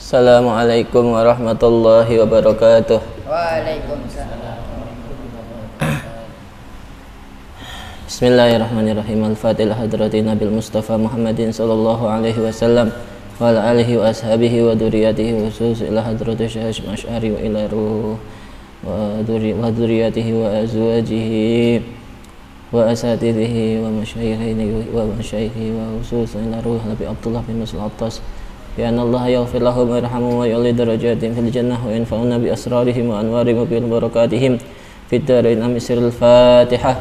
Assalamualaikum warahmatullahi wabarakatuh. Waalaikumsalam. Bismillahirrahmanirrahim. Al-Fatihah hadrati Nabil Mustafa Muhammadin sallallahu alaihi wasallam wa ala alihi wa ashabihi wa dzurriyyatihi wa khusus ila hadrati Syekh Masy'ari wa ila ruh wa dzurriyyatihi wa azwajihi wa asatidzihi wa masyayikhihi wa khusus ila ruh Nabi Abdullah bin Mas'ud Attas bi anna Allah yaghfir lahum wa yarhamhum wa yu'li darajatin fil jannah wa yanfa'una bi asrarihim wa anwarihim wa bi barakatihim fid darain. Amin. Sirrul Fatihah.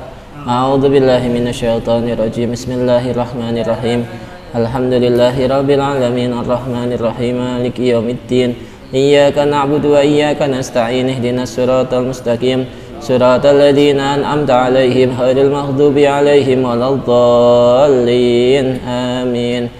A'udzu billahi minasyaitonir rajim. Bismillahirrahmanirrahim. Alhamdulillahi rabbil alamin arrahmanir rahim maliki yaumiddin. Iyyaka na'budu wa iyyaka nasta'in. Ihdinas siratal mustaqim. Siratal ladzina an'amta 'alaihim ghairil maghdubi 'alaihim waladdallin. Amin.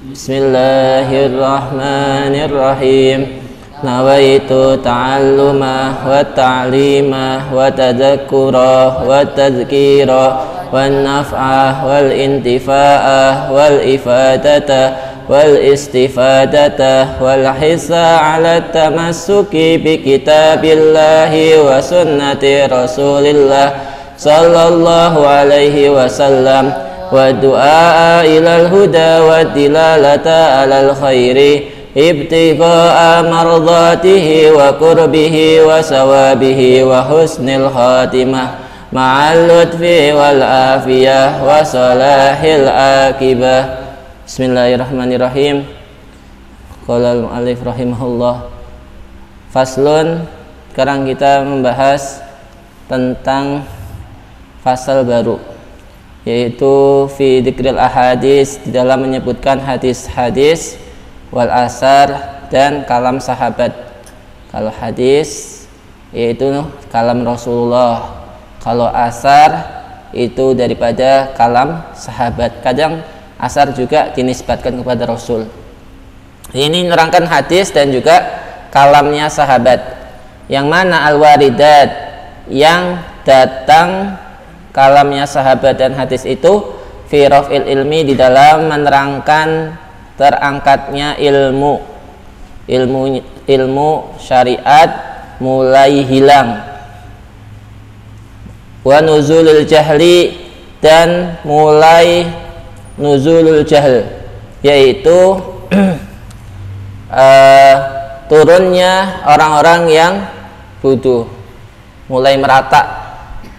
Bismillahirrahmanirrahim. Nawaitu ta'alluma wa ta'lima wa tadzakkura wa tadhkira wan naf'a wal intifa'ah wal ifadata wal istifadata wal hisa 'ala tamassuki bi kitabillahi wa sunnati Rasulillah sallallahu alaihi wasallam wa du'a ilal huda wa dilalata alal khairi ibtigha'a mardatihi wa qurbihi wa sawabihi wa husnil khatimah ma'al lutfi wal afiyah wa salahil akibah. Bismillahirrahmanirrahim. Qala al-mu'allif rahimahullah. Faslun. Sekarang kita membahas tentang fasal baru, yaitu fi dzikril ahadis, di dalam menyebutkan hadis-hadis, wal asar, dan kalam sahabat. Kalau hadis yaitu kalam Rasulullah, kalau asar itu daripada kalam sahabat. Kadang asar juga dinisbatkan kepada Rasul. Ini menerangkan hadis dan juga kalamnya sahabat, yang mana al-waridat, yang datang kalamnya sahabat dan hadis itu fi raf'il ilmi, di dalam menerangkan terangkatnya ilmu syariat mulai hilang, wa nuzulul jahli, dan mulai nuzulul jahl, yaitu turunnya orang-orang yang bodoh, mulai merata.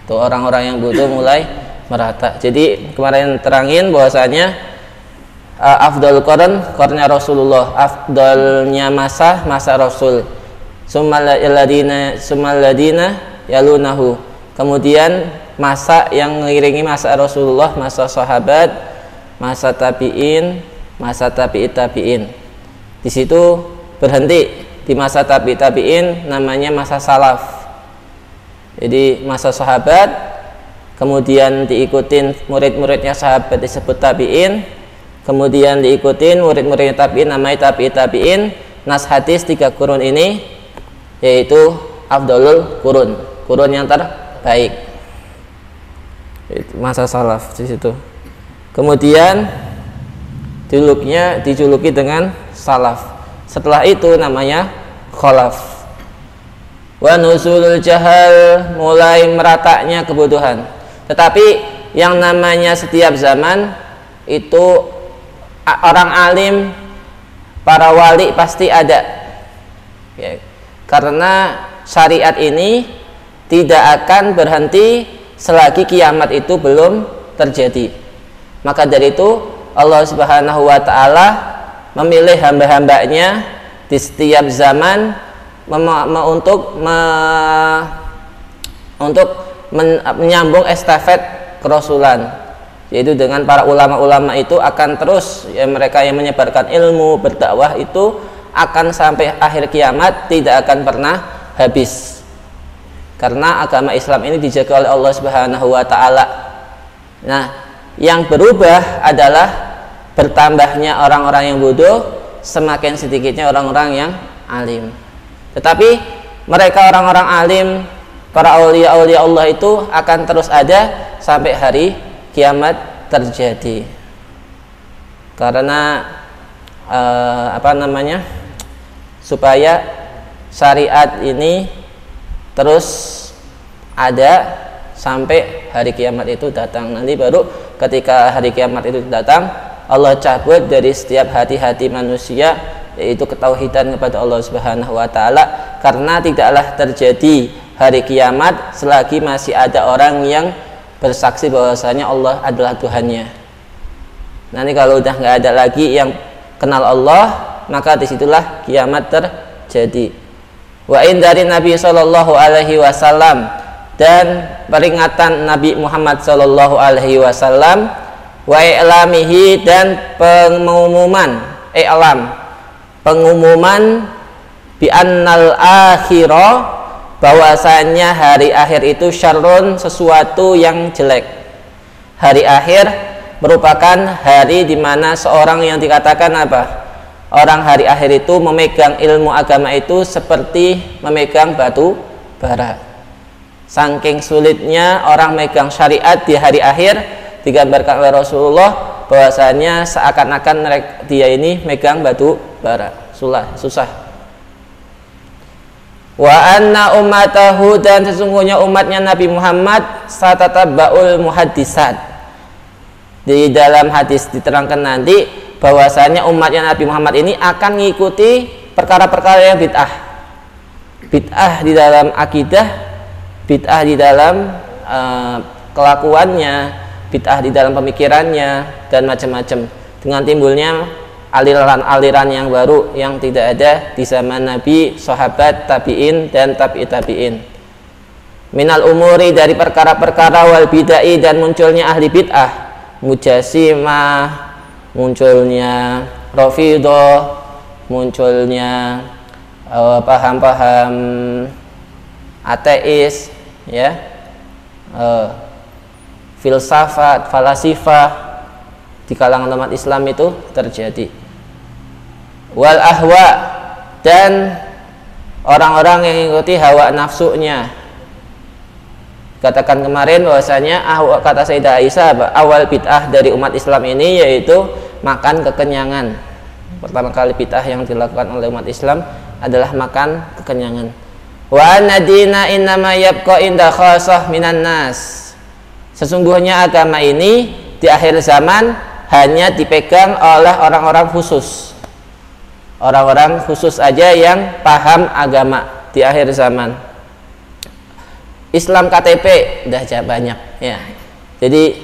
Tuh, orang-orang yang bodoh mulai merata. Jadi kemarin terangin bahwasanya afdal qarnya Rasulullah, afdalnya masa Rasul. Summal ladina yalunahu. Kemudian masa yang mengiringi masa Rasulullah, masa sahabat, masa tabi'in, masa tabi'in. Di situ berhenti di masa tabi'in, namanya masa salaf. Jadi masa sahabat, kemudian diikutin murid-muridnya sahabat disebut tabi'in, kemudian diikutin murid-muridnya tabi'in namanya tabi'in. Nas hadis 3 kurun ini yaitu afdalul kurun yang terbaik. Itu masa salaf di situ. Kemudian dijuluki dengan salaf. Setelah itu namanya khalaf. Wa nuzulul jahal, mulai meratanya kebodohan. Tetapi yang namanya setiap zaman itu orang alim, para wali pasti ada ya, karena syariat ini tidak akan berhenti selagi kiamat itu belum terjadi. Maka dari itu Allah Subhanahu wa ta'ala memilih hamba-hambanya di setiap zaman untuk menyambung estafet kerasulan, yaitu dengan para ulama-ulama itu akan terus ya, mereka yang menyebarkan ilmu, berdakwah itu akan sampai akhir kiamat, tidak akan pernah habis, karena agama Islam ini dijaga oleh Allah Subhanahu wa ta'ala. Nah, yang berubah adalah bertambahnya orang-orang yang bodoh, semakin sedikitnya orang-orang yang alim. Tetapi mereka orang-orang alim, para aulia-aulia Allah itu akan terus ada sampai hari kiamat terjadi. Karena supaya syariat ini terus ada sampai hari kiamat itu datang. Nanti baru ketika hari kiamat itu datang, Allah cabut dari setiap hati-hati manusia, yaitu ketauhidan kepada Allah Subhanahu wa taala, karena tidaklah terjadi hari kiamat selagi masih ada orang yang bersaksi bahwasanya Allah adalah Tuhannya. Nanti kalau udah nggak ada lagi yang kenal Allah, maka disitulah kiamat terjadi. Wa in dari Nabi Shallallahu Alaihi Wasallam, dan peringatan Nabi Muhammad Shallallahu Alaihi Wasallam, wa i'lamihi, dan pengumuman pengumuman bi annal akhirah, bahwasanya hari akhir itu syarrun, sesuatu yang jelek. Hari akhir merupakan hari di mana seorang yang dikatakan apa? Orang hari akhir itu memegang ilmu agama itu seperti memegang batu bara. Saking sulitnya orang megang syariat di hari akhir, digambarkan oleh Rasulullah bahwasanya seakan-akan dia ini megang batu bara. Susah. Wa anna ummatahu, dan sesungguhnya umatnya Nabi Muhammad satatabba'ul muhaddisat. Di dalam hadis diterangkan nanti bahwasanya umatnya Nabi Muhammad ini akan mengikuti perkara-perkara yang bid'ah di dalam akidah, bid'ah di dalam kelakuannya, bid'ah di dalam pemikirannya, dan macam-macam, dengan timbulnya aliran-aliran yang baru yang tidak ada di zaman Nabi, sahabat, tabi'in, dan tabi'ut tabi'in. Minal umuri, dari perkara-perkara, wal bid'ah, dan munculnya ahli bid'ah, mujassimah, munculnya Rafidhah, munculnya paham-paham ateis, ya, filsafat, falasifah di kalangan umat Islam itu terjadi. Wal ahwa, dan orang-orang yang mengikuti hawa nafsunya. Katakan kemarin bahwasanya kata Sayyidah Aisyah, awal bid'ah dari umat Islam ini yaitu makan kekenyangan. Pertama kali bid'ah yang dilakukan oleh umat Islam adalah makan kekenyangan. Wa anna dina innama yabqa inda khassah minan nas. Sesungguhnya agama ini di akhir zaman hanya dipegang oleh orang-orang khusus. Orang-orang khusus aja yang paham agama di akhir zaman. Islam KTP udah banyak, ya. Jadi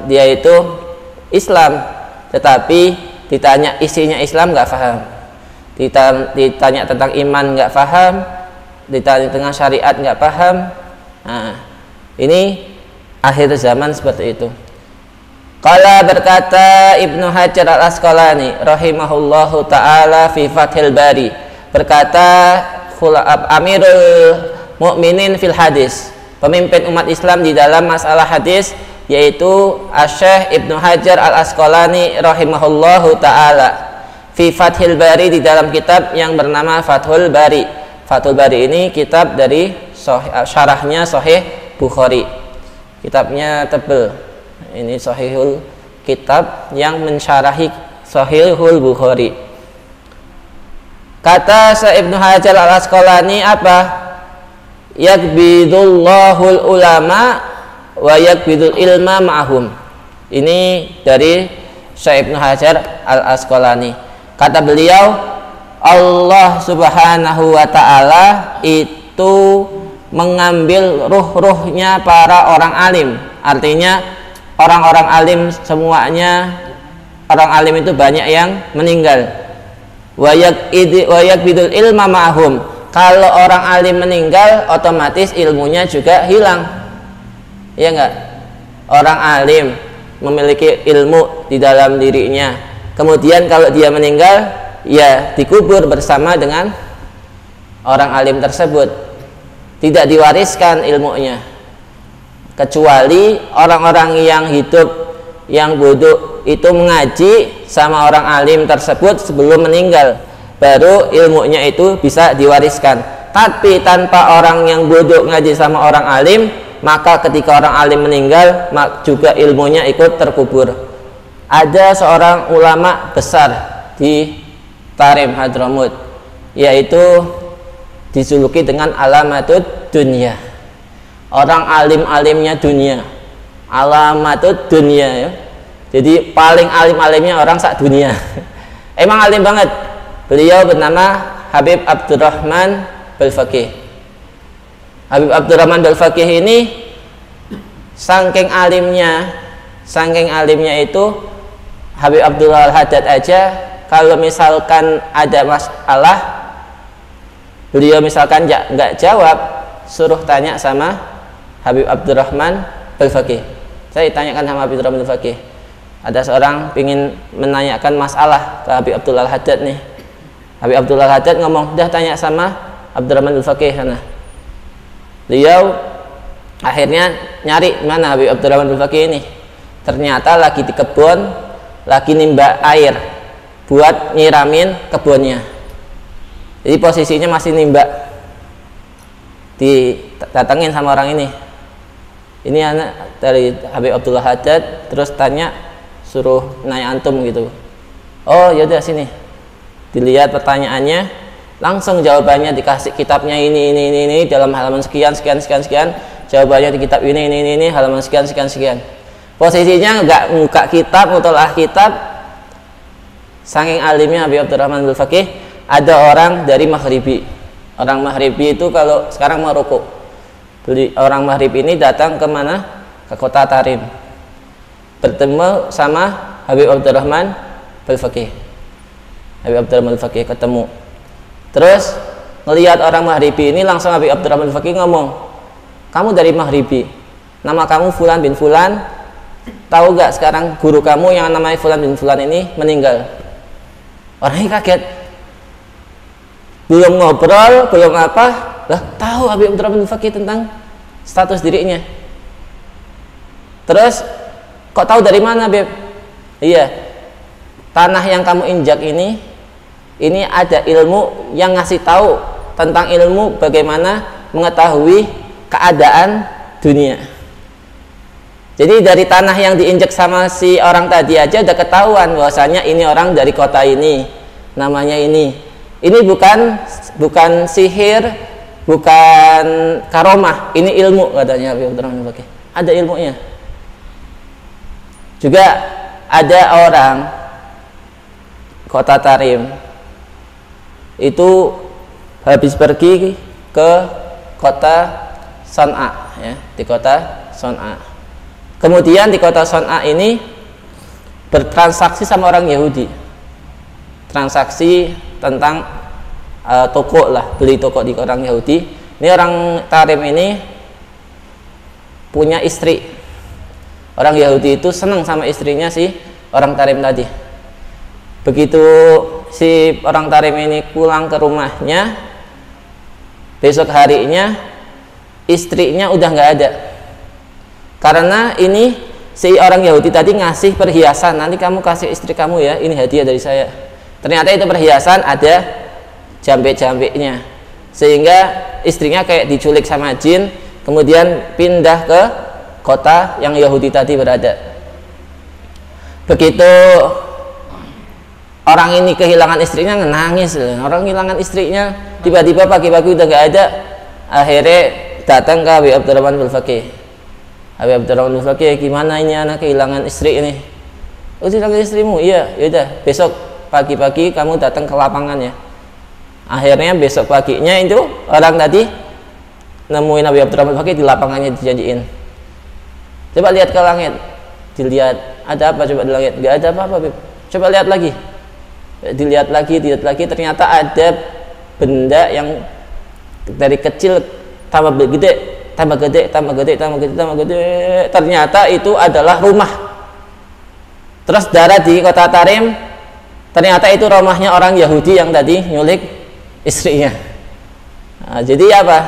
dia itu Islam, tetapi ditanya isinya Islam nggak paham. Ditanya tentang iman nggak paham, ditanya tentang syariat nggak paham. Nah, ini akhir zaman seperti itu. Qala, berkata Ibnu Hajar al-Asqalani rahimahullahu taala fi Fathil Bari, berkata Amirul Mukminin fil hadis, pemimpin umat Islam di dalam masalah hadis, yaitu Asy-Syaikh Ibnu Hajar al-Asqalani rahimahullahu taala fi Fathil Bari, di dalam kitab yang bernama Fathul Bari. Fathul Bari ini kitab dari syarahnya Sahih Bukhari. Kitabnya tebel. Ini Sahihul kitab yang mensyarahi Sahihul Bukhari. Kata Syekh Ibnu Hajar al-Asqalani apa? Yakbidullahul ulama wa yakbidul ilma ma'hum. Ini dari Syekh Ibnu Hajar al-Asqalani. Kata beliau, Allah Subhanahu wa ta'ala itu mengambil ruh-ruhnya para orang alim. Artinya orang-orang alim semuanya, orang alim itu banyak yang meninggal. Wa yakbidul ilma ma'hum. Kalau orang alim meninggal, otomatis ilmunya juga hilang. Ya enggak? Orang alim memiliki ilmu di dalam dirinya. Kemudian kalau dia meninggal, ya dikubur bersama dengan orang alim tersebut. Tidak diwariskan ilmunya. Kecuali orang-orang yang hidup, yang bodoh itu mengaji sama orang alim tersebut sebelum meninggal, baru ilmunya itu bisa diwariskan. Tapi tanpa orang yang bodoh ngaji sama orang alim, maka ketika orang alim meninggal, juga ilmunya ikut terkubur. Ada seorang ulama besar di Tarim Hadramut, yaitu dijuluki dengan Alamatud Dunia, orang alim-alimnya dunia. Alamatud Dunia ya. Jadi paling alim-alimnya orang sak dunia. Emang alim banget. Beliau bernama Habib Abdurrahman Balfaqih. Habib Abdurrahman Balfaqih ini saking alimnya itu Habib Abdullah Al-Haddad aja kalau misalkan ada masalah, beliau misalkan nggak jawab, suruh tanya sama Habib Abdurrahman Balfaqih. Saya tanyakan sama Habib Abdurrahman Balfaqih, ada seorang ingin menanyakan masalah ke Habib Abdullah Al-Haddad nih. Habib Abdullah Al-Haddad ngomong, dah tanya sama Abdurrahman Balfaqih sana. Beliau akhirnya nyari mana Habib Abdurrahman Balfaqih ini. Ternyata lagi di kebun, lagi nimba air buat nyiramin kebunnya. Jadi posisinya masih nimba. Didatengin sama orang ini. Ini anak dari Habib Abdullah Haddad, terus tanya, suruh nanya antum gitu. Oh yaudah sini. Dilihat pertanyaannya, langsung jawabannya dikasih kitabnya ini dalam halaman sekian. Jawabannya di kitab ini halaman sekian. Posisinya nggak buka kitab, mutolaah kitab. Saking alimnya Habib Abdurrahman Balfaqih, ada orang dari Maghribi. Orang Maghribi itu kalau sekarang Maroko. Orang Maghrib ini datang ke mana? Ke kota Tarim. Bertemu sama Habib Abdurrahman Balfaqih. Habib Abdurrahman Balfaqih ketemu. Terus melihat orang Maghribi ini, langsung Habib Abdurrahman Balfaqih ngomong, kamu dari Maghribi, nama kamu Fulan bin Fulan, tahu gak sekarang guru kamu yang namanya Fulan bin Fulan ini meninggal? Orangnya kaget, belum ngobrol, belum apa, lah tahu Habib Abdurrahman Balfaqih tentang status dirinya. Terus kok tahu dari mana, Beb? Iya, tanah yang kamu injak ini ada ilmu yang ngasih tahu tentang ilmu bagaimana mengetahui keadaan dunia. Jadi dari tanah yang diinjak sama si orang tadi aja udah ketahuan bahwasanya ini orang dari kota ini, namanya ini. Ini bukan sihir, bukan karomah, ini ilmu katanya Habib Abdurrahman Balfaqih. Ada ilmunya. Juga ada orang kota Tarim itu habis pergi ke kota Son'a ya, di kota Son'a. Kemudian di kota Son'a ini bertransaksi sama orang Yahudi. Transaksi tentang toko lah, beli toko di orang Yahudi. Ini orang Tarim ini punya istri. Orang Yahudi itu senang sama istrinya si orang Tarim tadi. Begitu si orang Tarim ini pulang ke rumahnya, besok harinya istrinya udah nggak ada. Karena ini si orang Yahudi tadi ngasih perhiasan, nanti kamu kasih istri kamu ya, ini hadiah dari saya. Ternyata itu perhiasan ada jambe-jambeknya, sehingga istrinya kayak diculik sama jin, kemudian pindah ke kota yang Yahudi tadi berada. Begitu orang ini kehilangan istrinya, nangis. Orang kehilangan istrinya, tiba-tiba pagi-pagi udah gak ada. Akhirnya datang ke Habib Abdurrahman Balfaqih. Habib Abdurrahman Balfaqih, gimana ini anak kehilangan istri ini? Oh, kehilangan istrimu? Iya, yaudah besok pagi-pagi kamu datang ke lapangan ya. Akhirnya besok paginya itu orang tadi nemuin Habib Abdurrahman Balfaqih di lapangannya, dijanjiin. Coba lihat ke langit, dilihat ada apa coba di langit? Gak ada apa-apa, Bib. Coba lihat lagi. Dilihat lagi, ternyata ada benda yang dari kecil tambah gede. Ternyata itu adalah rumah. Terus darah di kota Tarim, ternyata itu rumahnya orang Yahudi yang tadi nyulik istrinya. Nah, jadi apa?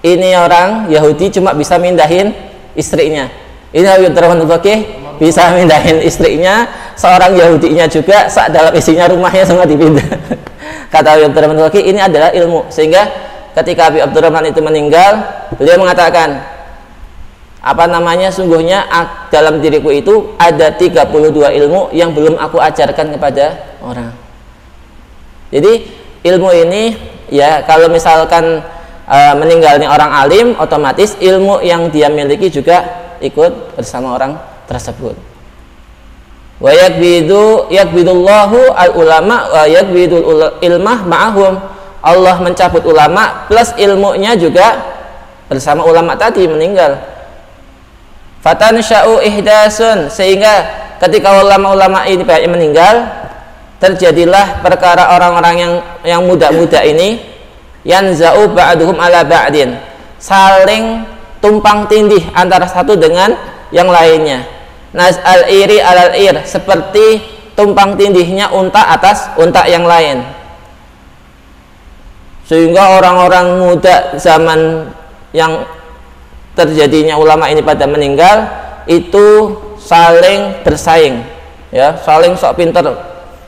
Ini orang Yahudi cuma bisa mindahin istrinya. Ini Habib Abdurrahman Balfaqih bisa mindahin istrinya, seorang Yahudinya juga sak dalam isinya rumahnya semua dipindah. Kata Habib Abdurrahman Balfaqih, ini adalah ilmu. Sehingga ketika Habib Abdurrahman itu meninggal, beliau mengatakan, sungguhnya dalam diriku itu ada 32 ilmu yang belum aku ajarkan kepada orang. Jadi ilmu ini ya kalau misalkan meninggalnya orang alim, otomatis ilmu yang dia miliki juga ikut bersama orang tersebut. Wa yakbidullahu al-ulama wa yakbidul ilmah ma'ahum. Allah mencabut ulama plus ilmunya juga bersama ulama tadi meninggal. Fatansha'u ihdasun, sehingga ketika ulama-ulama ini meninggal, terjadilah perkara orang-orang yang muda-muda ini yanza'u ba'duhum ala ba'din, saling tumpang tindih antara satu dengan yang lainnya. Nas al-iri alal-ir, seperti tumpang tindihnya unta atas unta yang lain. Sehingga orang-orang muda zaman yang terjadinya ulama ini pada meninggal itu saling bersaing, ya, saling sok pinter,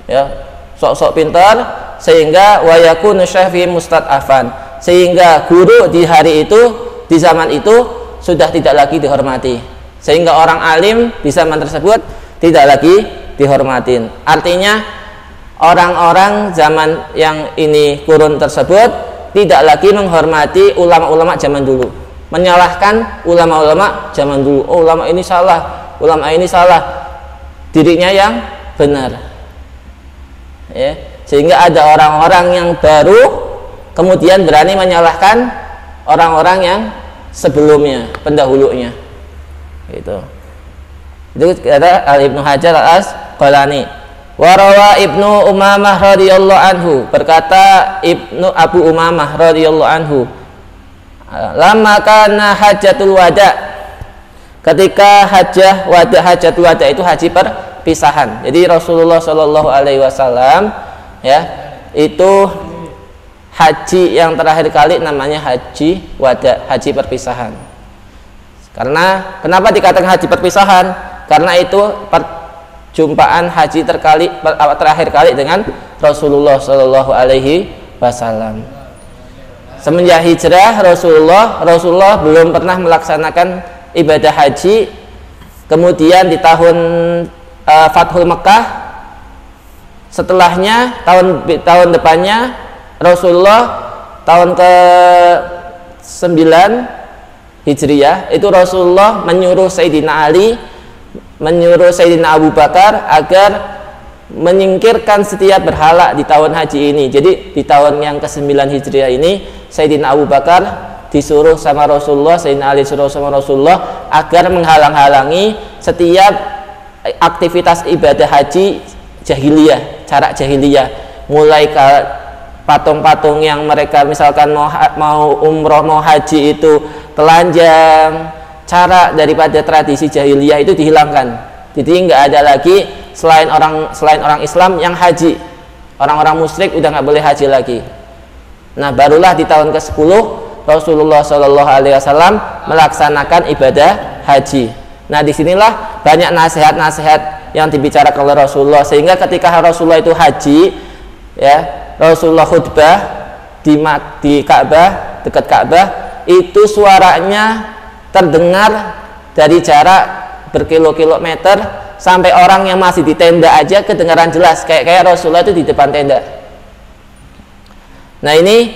ya, sok pinter, sehingga wayakunu syafi mustad'afan, sehingga guru di hari itu, di zaman itu sudah tidak lagi dihormati, sehingga orang alim di zaman tersebut tidak lagi dihormatin. Artinya orang-orang zaman yang ini kurun tersebut tidak lagi menghormati ulama-ulama zaman dulu, menyalahkan ulama-ulama zaman dulu. Oh, ulama ini salah, dirinya yang benar, ya. Sehingga ada orang-orang yang baru kemudian berani menyalahkan orang-orang yang sebelumnya, pendahulunya, gitu. Itu kata Ibnu Hajar al-Asqalani. Warawa Ibnu Umamah radhiyallahu anhu, berkata Ibnu Abu Umamah radhiyallahu anhu, lama kana hajatul wada, ketika hajatul wada itu haji perpisahan. Jadi Rasulullah Shallallahu Alaihi Wasallam, ya, itu haji yang terakhir kali namanya haji wada, haji perpisahan. Karena kenapa dikatakan haji perpisahan? Karena itu perjumpaan haji terakhir kali dengan Rasulullah Shallallahu Alaihi Wasallam. Semenjak hijrah Rasulullah belum pernah melaksanakan ibadah haji. Kemudian di tahun Fathul Mekah, setelahnya tahun depannya Rasulullah tahun ke-9 Hijriyah itu Rasulullah menyuruh Sayyidina Ali, menyuruh Sayyidina Abu Bakar agar menyingkirkan setiap berhala di tahun haji ini. Jadi di tahun yang ke-9 Hijriah ini Sayyidina Abu Bakar disuruh sama Rasulullah, Sayyidina Ali disuruh sama Rasulullah agar menghalang-halangi setiap aktivitas ibadah haji jahiliyah, cara jahiliyah, mulai ke patung-patung yang mereka misalkan mau umroh, mau haji itu telanjang, cara daripada tradisi jahiliyah itu dihilangkan. Jadi nggak ada lagi selain orang Islam yang haji, orang-orang musyrik udah nggak boleh haji lagi. Nah, barulah di tahun ke-10 Rasulullah Shallallahu Alaihi Wasallam melaksanakan ibadah haji. Nah, disinilah banyak nasihat-nasihat yang dibicarakan oleh Rasulullah, sehingga ketika Rasulullah itu haji, ya, Rasulullah khutbah di Ka'bah, dekat Ka'bah, itu suaranya terdengar dari jarak berkilo-kilometer, sampai orang yang masih di tenda aja kedengaran jelas, kayak Rasulullah itu di depan tenda. Nah, ini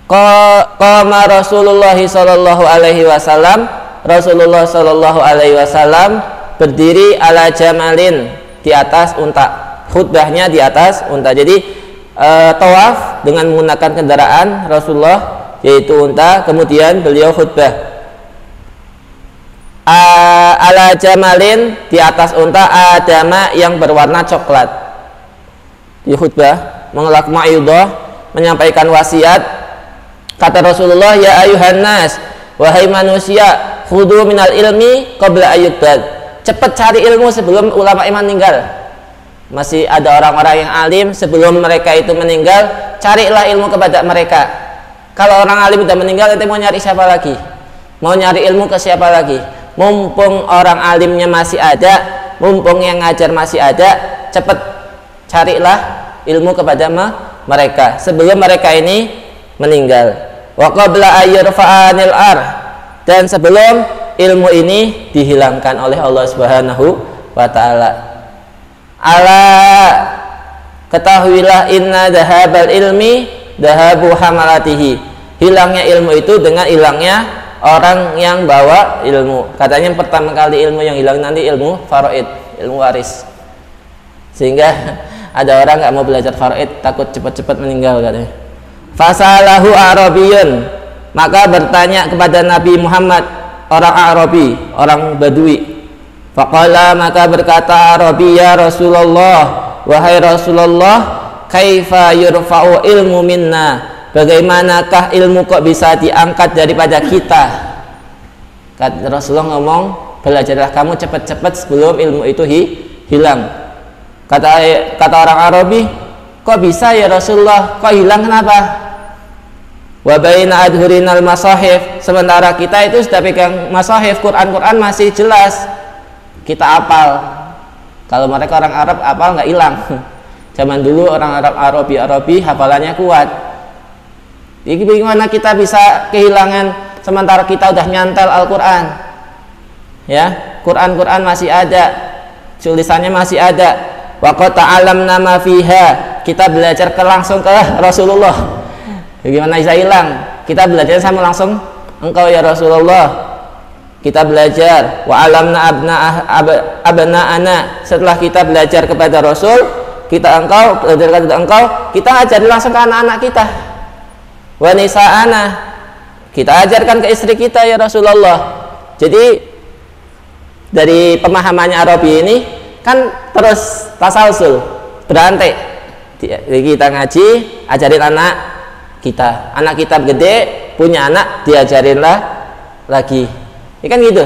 qama Rasulullah sallallahu alaihi wasallam, Rasulullah sallallahu alaihi wasallam berdiri ala jamalin, di atas unta. Khutbahnya di atas unta. Jadi tawaf dengan menggunakan kendaraan Rasulullah, yaitu unta, kemudian beliau khutbah ala jamalin, di atas unta adama yang berwarna coklat. Di khutbah mengelak ma'idah, menyampaikan wasiat. Kata Rasulullah, ya ayuhan nas, wahai manusia, khudu minal ilmi qabla ayyubad, cepat cari ilmu sebelum ulama iman meninggal. Masih ada orang-orang yang alim, sebelum mereka itu meninggal, carilah ilmu kepada mereka. Kalau orang alim sudah meninggal, nanti mau nyari siapa lagi? Mau nyari ilmu ke siapa lagi? Mumpung orang alimnya masih ada, mumpung yang ngajar masih ada, cepat carilah ilmu kepada mereka sebelum mereka ini meninggal. Wa qabla ayyurfa'anil ar, dan sebelum ilmu ini dihilangkan oleh Allah Subhanahu wa taala. Ala ketahuilah inna dhahabal ilmi dhahabu hamalatihi. Hilangnya ilmu itu dengan hilangnya orang yang bawa ilmu. Katanya pertama kali ilmu yang hilang nanti ilmu faraid, ilmu waris. Sehingga ada orang nggak mau belajar faraid, takut cepat-cepat meninggal katanya. Fasalahu Arabiyun, maka bertanya kepada Nabi Muhammad orang Arabi, orang Badui. Faqala, maka berkata Arabi, ya Rasulullah, wahai Rasulullah, kaifa yurfa'u ilmu minna, bagaimanakah ilmu kok bisa diangkat daripada kita? Kata Rasulullah ngomong, belajarlah kamu cepat-cepat sebelum ilmu itu hilang. Kata orang Arabi, kok bisa ya Rasulullah, kok hilang, kenapa? Wa baina adhurinal masahif, sementara kita itu sudah pegang masahif, Quran masih jelas, kita apal. Kalau mereka orang Arab apal nggak hilang. Zaman dulu orang Arab Arabi hafalannya kuat. Jadi bagaimana kita bisa kehilangan sementara kita udah nyantel Al-Quran? Ya, Quran masih ada, tulisannya masih ada. Wa qad ta'allamna ma fiha, kita belajar langsung ke Rasulullah. Bagaimana bisa hilang? Kita belajar sama langsung engkau ya Rasulullah. Kita belajar wa alamna abna'ana, setelah kita belajar kepada Rasul, kita belajar kepada engkau, kita ajari langsung ke anak-anak kita. Wa nisa'ana, kita ajarkan ke istri kita ya Rasulullah. Jadi dari pemahamannya Arabi ini kan terus tasalsul, berantai. Kita ngaji, ajarin anak kita gede, punya anak, diajarinlah lagi. Ini kan gitu.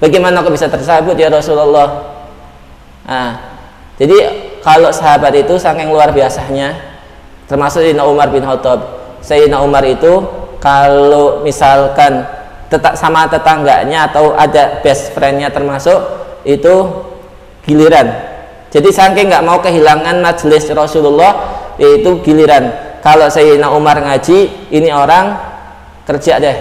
Bagaimana kok bisa tersabut ya Rasulullah? Nah, jadi kalau sahabat itu saking luar biasanya, termasuk Sayyidina Umar bin Khattab. Sayyidina Umar itu kalau misalkan sama tetangganya atau ada best friendnya termasuk, itu giliran. Jadi saking nggak mau kehilangan majelis Rasulullah, yaitu giliran. Kalau Sayyidina Umar ngaji, ini orang kerja deh.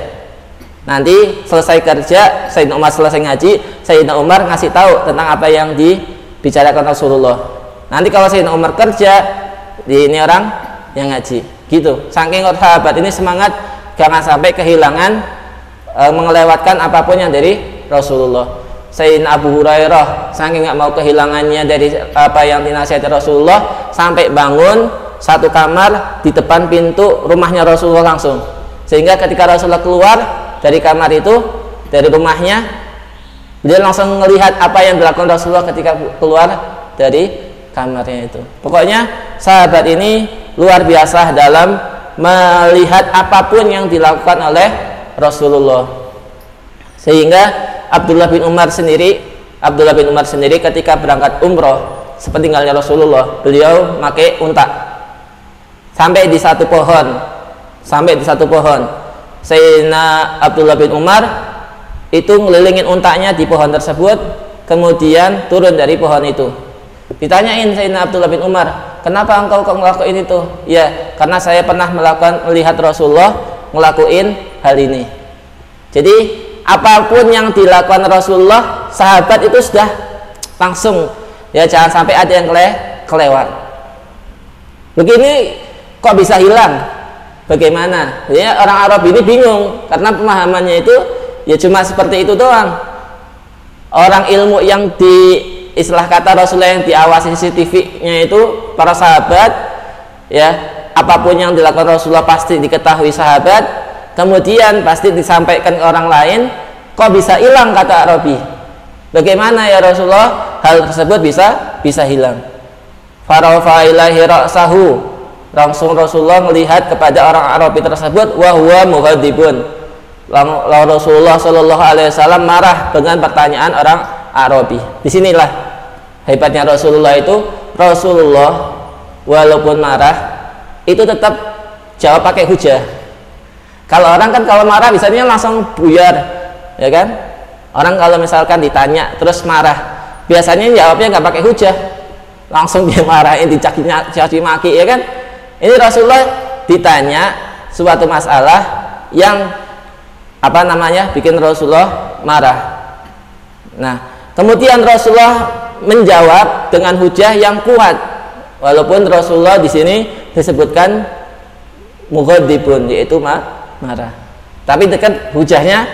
Nanti selesai kerja, Sayyidina Umar selesai ngaji, Sayyidina Umar ngasih tahu tentang apa yang dibicarakan Rasulullah. Nanti kalau Sayyidina Umar kerja, ini orang yang ngaji. Gitu. Saking sahabat ini semangat jangan sampai kehilangan, mengelewatkan apapun yang dari Rasulullah. Sayyidina Abu Hurairah saking nggak mau kehilangannya dari apa yang dinasihati Rasulullah, sampai bangun satu kamar di depan pintu rumahnya Rasulullah langsung. Sehingga ketika Rasulullah keluar dari kamar itu, dari rumahnya, dia langsung melihat apa yang dilakukan Rasulullah ketika keluar dari kamarnya itu. Pokoknya sahabat ini luar biasa dalam melihat apapun yang dilakukan oleh Rasulullah. Sehingga Abdullah bin Umar sendiri ketika berangkat umroh sepeninggalnya Rasulullah, beliau pakai unta sampai di satu pohon. Sayyidina Abdullah bin Umar itu ngelilingin untanya di pohon tersebut, kemudian turun dari pohon itu. Ditanyain Sayyidina Abdullah bin Umar, kenapa engkau kok ngelakuin itu? Ya, karena saya pernah melihat Rasulullah ngelakuin hal ini. Jadi apapun yang dilakukan Rasulullah, sahabat itu sudah langsung, ya jangan sampai ada yang kelewat. Begini kok bisa hilang? Bagaimana? Ya, orang Arab ini bingung karena pemahamannya itu ya cuma seperti itu doang. Orang ilmu yang istilah kata Rasulullah yang diawasi CCTV-nya itu para sahabat, ya apapun yang dilakukan Rasulullah pasti diketahui sahabat, kemudian pasti disampaikan ke orang lain. Kok bisa hilang kata Arabi? Bagaimana ya Rasulullah hal tersebut bisa hilang? Farafa ilaihi ra'sahu, langsung Rasulullah melihat kepada orang Arabi tersebut, wa huwa mughadibun. Lalu Rasulullah Shallallahu Alaihi Wasallam marah dengan pertanyaan orang Arabi. Disinilah hebatnya Rasulullah itu. Rasulullah walaupun marah itu tetap jawab pakai hujah. Kalau orang kan kalau marah biasanya langsung buyar, ya kan? Orang kalau misalkan ditanya terus marah, biasanya jawabnya nggak pakai hujah, langsung dia marahin, dicaci maki, ya kan? Ini Rasulullah ditanya suatu masalah yang bikin Rasulullah marah. Nah, kemudian Rasulullah menjawab dengan hujah yang kuat, Walaupun Rasulullah di sini disebutkan mughadibun, yaitu marah. Tapi dekat hujahnya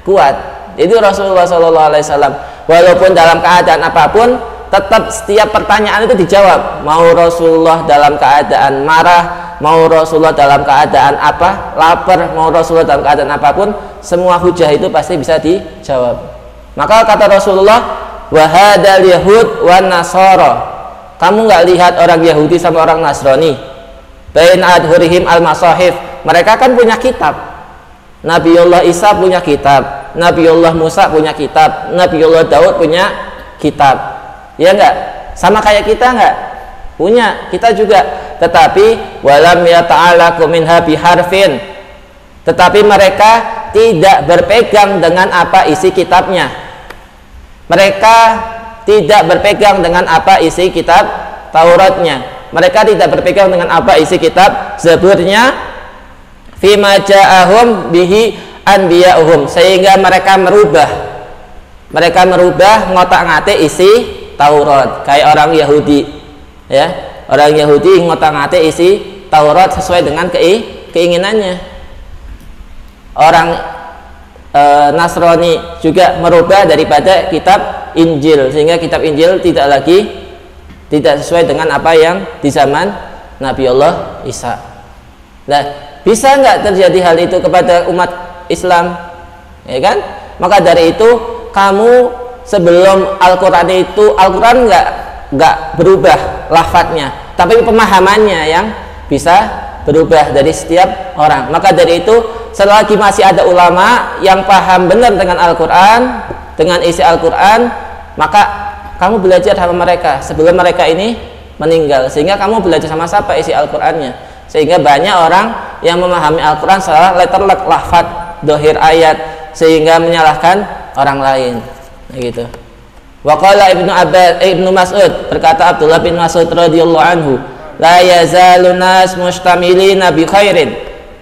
kuat. Itu Rasulullah SAW. Walaupun dalam keadaan apapun, tetap setiap pertanyaan itu dijawab. Mau Rasulullah dalam keadaan marah, mau Rasulullah dalam keadaan apa, lapar, mau Rasulullah dalam keadaan apapun, semua hujah itu pasti bisa dijawab. Maka kata Rasulullah, wahadal yahud wan nasara. Kamu nggak lihat orang Yahudi sama orang Nasrani, bain adhurihim al-masahif, mereka kan punya kitab. Nabiullah Isa punya kitab, Nabiullah Musa punya kitab, Nabiullah Daud punya kitab. Ya enggak? Sama kayak kita enggak? Punya, kita juga. Tetapi walam yata'alaku minha biharfin. Tetapi mereka tidak berpegang dengan apa isi kitabnya. Mereka tidak berpegang dengan apa isi kitab Tauratnya. Mereka tidak berpegang dengan apa isi kitab Zaburnya, fima ja'ahum bihi anbiya'uhum, sehingga mereka merubah ngotak-ngatik isi Taurat. Kayak orang Yahudi, ya, orang Yahudi ngotak-ngatik isi Taurat sesuai dengan keinginannya. Orang Nasrani juga merubah daripada kitab Injil, sehingga kitab Injil tidak sesuai dengan apa yang di zaman Nabi Allah Isa. Nah, bisa nggak terjadi hal itu kepada umat Islam, ya kan? Maka dari itu kamu sebelum Al-Quran itu, Al-Quran nggak berubah lafadznya, tapi pemahamannya yang bisa berubah dari setiap orang. Maka dari itu, selagi masih ada ulama yang paham benar dengan Al-Quran, dengan isi Al-Quran, maka kamu belajar sama mereka sebelum mereka ini meninggal, sehingga kamu belajar sama siapa isi Al-Qurannya. Sehingga banyak orang yang memahami Al-Quran salah letterlek, lafadz, dohir ayat, sehingga menyalahkan orang lain. Gitu. Waqala Ibnu Mas'ud, berkata Abdullah bin Mas'ud radhiyallahu anhu, la yazalun nas mustamilina bi khairin.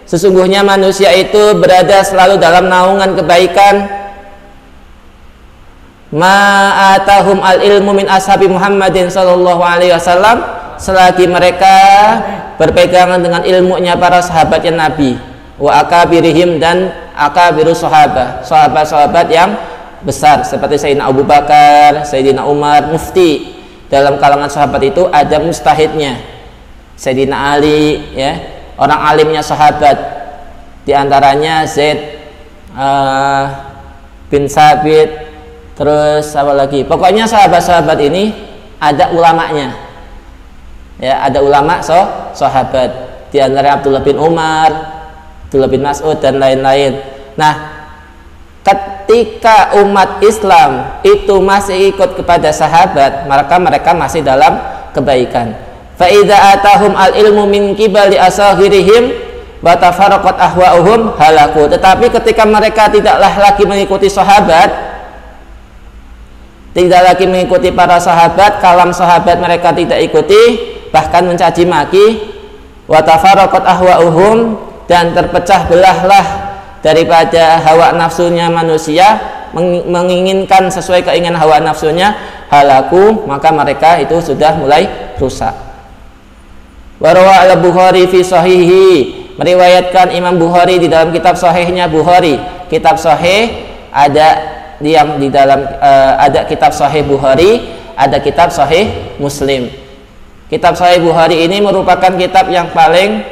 Sesungguhnya manusia itu berada selalu dalam naungan kebaikan. Ma atahum al ilmu min ashabi Muhammadin sallallahu alaihi wasallam, selagi mereka berpegangan dengan ilmunya para sahabatnya Nabi, wa akabirihim, dan akabiru sahabat-sahabat yang besar seperti Sayyidina Abu Bakar, Sayyidina Umar, mufti. Dalam kalangan sahabat itu ada mustahidnya, Sayyidina Ali, ya, orang alimnya sahabat, di antaranya Zaid bin Sabit, terus apa lagi? Pokoknya sahabat-sahabat ini ada ulamanya, ya, ada ulama sahabat, di antara Abdullah bin Umar, Abdullah bin Mas'ud, dan lain-lain. Nah, ketika umat Islam itu masih ikut kepada sahabat, maka mereka masih dalam kebaikan. Fa idza atahum al ilmu min qibali asahirihim wa tafarraqat ahwa'uhum halaku. Tetapi ketika mereka tidaklah lagi mengikuti sahabat, tidak lagi mengikuti para sahabat, kalam sahabat mereka tidak ikuti, bahkan mencaci maki, wa tafarraqat ahwa'uhum, dan terpecah belahlah daripada hawa nafsunya manusia, menginginkan sesuai keinginan hawa nafsunya, halaku, maka mereka itu sudah mulai rusak. Warawa al-Bukhari fi sahihi, meriwayatkan Imam Bukhari di dalam kitab sahihnya Bukhari. Kitab sahih ada yang di dalam ada kitab sahih Bukhari, ada kitab sahih Muslim. Kitab sahih Bukhari ini merupakan kitab yang paling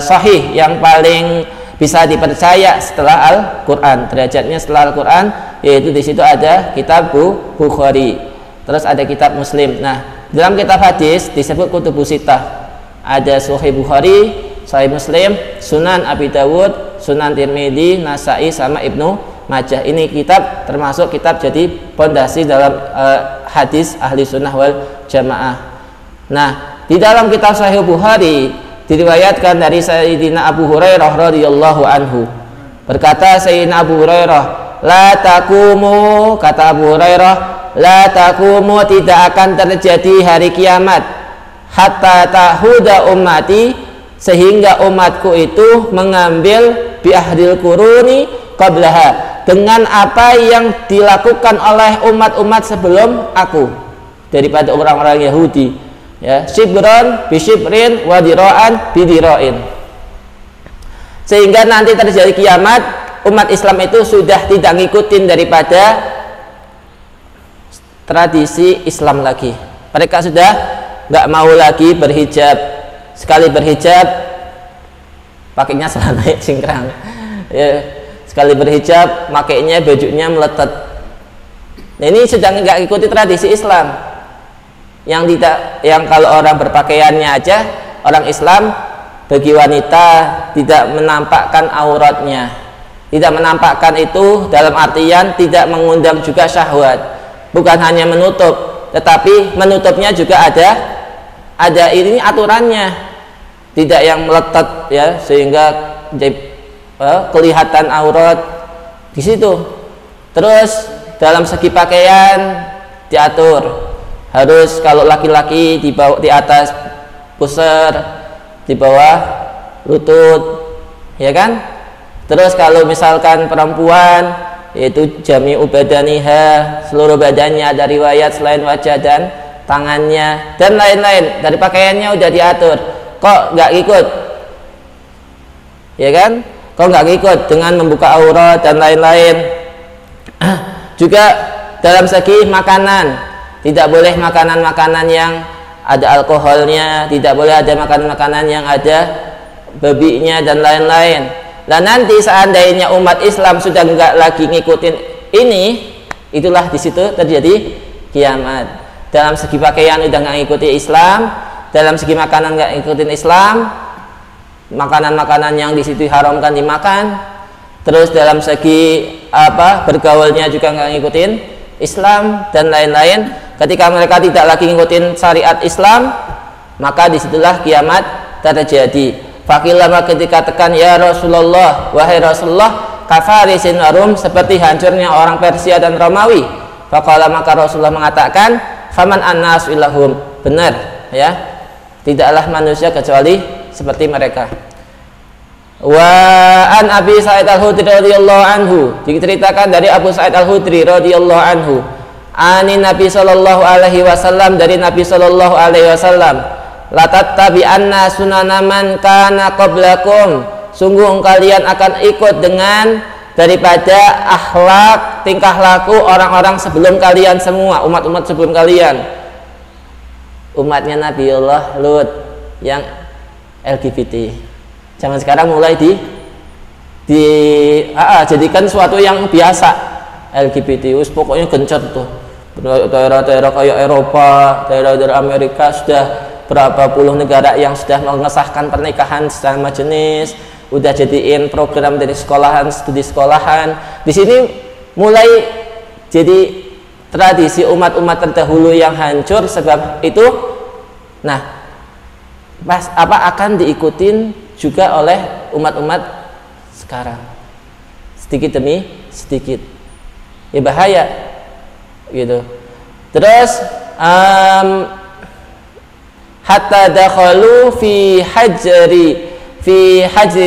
sahih, yang paling bisa dipercaya setelah Al-Quran, derajatnya setelah Al-Quran, yaitu di situ ada kitab Bukhari, terus ada kitab Muslim. Nah, dalam kitab hadis disebut kutubus sittah, ada Sahih Bukhari, Sahih Muslim, Sunan Abi Dawud, Sunan Tirmidzi, Nasai, sama Ibnu Majah. Ini kitab termasuk kitab jadi pondasi dalam hadis ahli sunnah wal jamaah. Nah, di dalam kitab Sahih Bukhari diriwayatkan dari Sayyidina Abu Hurairah radhiyallahu anhu, berkata Sayyidina Abu Hurairah, la taqumu, kata Abu Hurairah, la taqumu, tidak akan terjadi hari kiamat, hatta tahuda ummati, sehingga umatku itu mengambil bi ahdil quruni qablaha, dengan apa yang dilakukan oleh umat-umat sebelum aku, daripada orang-orang Yahudi. Ya, shibron bi shibrin wa dira'an bi dira'in. Sehingga nanti terjadi kiamat, umat Islam itu sudah tidak ngikutin daripada tradisi Islam lagi. Mereka sudah nggak mau lagi berhijab. Sekali berhijab pakainya celana cingkrang. Ya, sekali berhijab makainya bajunya meletet. Nah, ini sedang nggak ikuti tradisi Islam. Yang kalau orang berpakaiannya aja, orang Islam bagi wanita tidak menampakkan auratnya. Tidak menampakkan itu dalam artian tidak mengundang juga syahwat. Bukan hanya menutup, tetapi menutupnya juga ada ini aturannya. Tidak yang meletet ya, sehingga kelihatan aurat di situ. Terus dalam segi pakaian diatur. Harus kalau laki-laki di atas pusar, di bawah lutut, ya kan? Terus kalau misalkan perempuan, yaitu jami'u badaniha, seluruh badannya, ada riwayat selain wajah dan tangannya dan lain-lain. Dari pakaiannya udah diatur. Kok nggak ikut? Ya kan? Kok nggak ikut dengan membuka aurat dan lain-lain? Juga dalam segi makanan, tidak boleh makanan-makanan yang ada alkoholnya, tidak boleh ada makanan-makanan yang ada babinya dan lain-lain. Dan nanti seandainya umat Islam sudah nggak lagi ngikutin ini, itulah di situ terjadi kiamat. Dalam segi pakaian udah nggak ngikuti Islam, dalam segi makanan nggak ngikutin Islam, makanan-makanan yang di situ haramkan dimakan. Terus dalam segi bergaulnya juga nggak ngikutin Islam dan lain-lain. Ketika mereka tidak lagi ngikutin syariat Islam, maka disitulah kiamat terjadi. Fakilama ketika tekan, ya Rasulullah, wahai Rasulullah, kafarisin warum, seperti hancurnya orang Persia dan Romawi. Faqala, maka Rasulullah mengatakan, faman annas illahum, benar ya, tidaklah manusia kecuali seperti mereka. Wa an Abi Sa'id Al-Khudri radhiyallahu anhu, diceritakan dari Abu Sa'id Al-Khudri radhiyallahu anhu, ani Nabi sallallahu alaihi wasallam, dari Nabi sallallahu alaihi wasallam, la tattabi'anna sunana man kana qablakum, sungguh kalian akan ikut dengan daripada akhlak tingkah laku orang-orang sebelum kalian semua, umat-umat sebelum kalian. Umatnya Nabiullah Lut yang LGBT. Zaman sekarang mulai jadikan suatu yang biasa. LGBT pokoknya gencar tuh. Daerah-daerah kayak Eropa, daerah-daerah Amerika sudah berapa puluh negara yang sudah mengesahkan pernikahan sesama jenis, udah jadiin program dari sekolahan, studi sekolahan. Di sini mulai jadi tradisi umat-umat terdahulu yang hancur sebab itu. Nah, akan diikutin juga oleh umat-umat sekarang, sedikit demi sedikit. Ya bahaya gitu. Terus hatta dakhalu fi hajri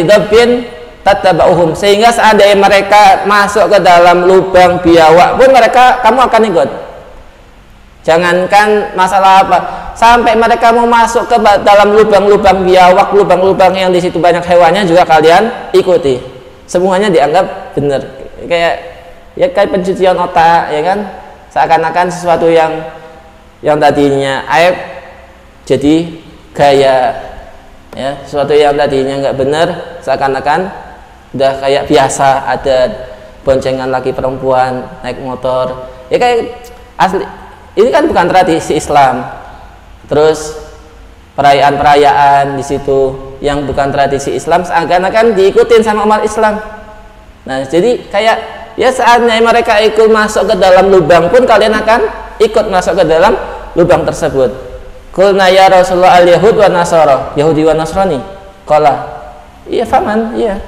dabbin tattaba'uhum, sehingga seandainya mereka masuk ke dalam lubang biawak pun kamu akan ikut. Jangankan masalah apa, sampai mereka mau masuk ke dalam lubang-lubang biawak, lubang-lubang yang di situ banyak hewannya juga kalian ikuti. Semuanya dianggap benar. Kayak pencucian otak, ya kan? Seakan-akan sesuatu yang tadinya aib jadi gaya, ya, sesuatu yang tadinya nggak benar seakan-akan udah kayak biasa. Ada boncengan laki perempuan naik motor, ya kayak asli. Ini kan bukan tradisi Islam. Terus perayaan-perayaan di situ yang bukan tradisi Islam seakan-akan diikutin sama umat Islam. Nah, jadi kayak ya saatnya mereka ikut masuk ke dalam lubang pun kalian akan ikut masuk ke dalam lubang tersebut. Qulna ya Rasulullah al-Yahud wa Nasara, Yahudi wa Nasrani. Qala, iya faman, iya.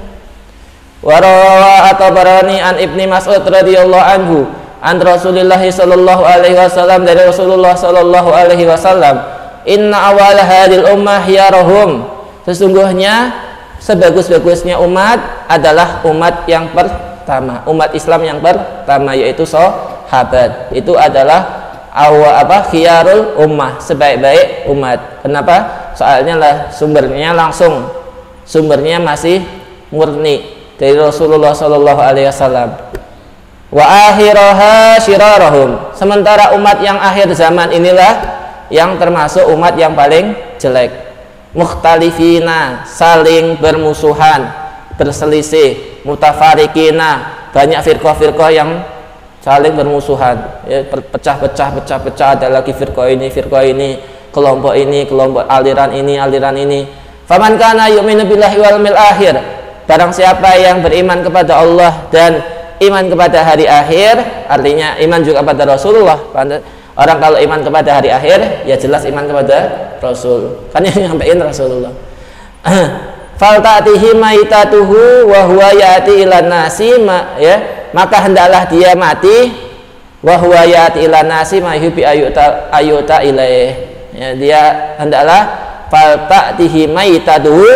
Wa rawa at-Tabarani an Ibni Mas'ud radhiyallahu anhu an Rasulillah sallallahu alaihi wasallam, dari Rasulullah sallallahu alaihi wasallam, inna awal hadil ummah yarahum, sesungguhnya sebagus-bagusnya umat adalah umat yang pertama, umat Islam yang pertama, yaitu sahabat. Itu adalah khiyarul ummah, sebaik-baik umat. Kenapa? Soalnya lah sumbernya masih murni dari Rasulullah sallallahu alaihi wasallam. Wa akhiraha syirarahum, sementara umat yang akhir zaman inilah yang termasuk umat yang paling jelek. Mukhtalifina, saling bermusuhan, berselisih. Mutafarikina, banyak firqah-firqah yang saling bermusuhan, ya, pecah-pecah, ada lagi firqah ini, kelompok aliran ini. Faman kana yu'minu billahi wal yawmil akhir, barang siapa yang beriman kepada Allah dan iman kepada hari akhir, artinya iman juga kepada Rasulullah. Orang kalau iman kepada hari akhir, ya jelas iman kepada Rasul, kan yang nyampein Rasulullah. Faltatihi maitatuhu wa huwa ya'ti ilan nasi, ya, maka hendaklah dia mati wa huwa ya'ti ilan nasi ma yuhibbu ayyuta ilaih, ya, dia hendaklah faltatihi maitatuhu,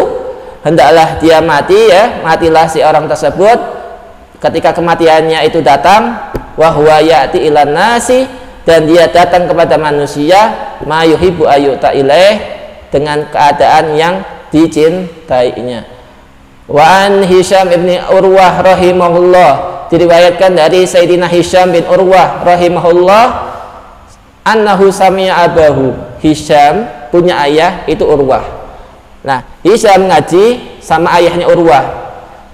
hendaklah dia mati, ya, matilah si orang tersebut ketika kematiannya itu datang, wa huwa ya'ti ilan nasi, dan dia datang kepada manusia, ma yuhibbu ayyuta ilaih, dengan keadaan yang dicintainya. Wa an Hisham ibni Urwah rahimahullah, diriwayatkan dari Sayyidina Hisham bin Urwah rahimahullah, annahu sami'a abahu, Hisham punya ayah itu Urwah. Nah, Hisham ngaji sama ayahnya Urwah,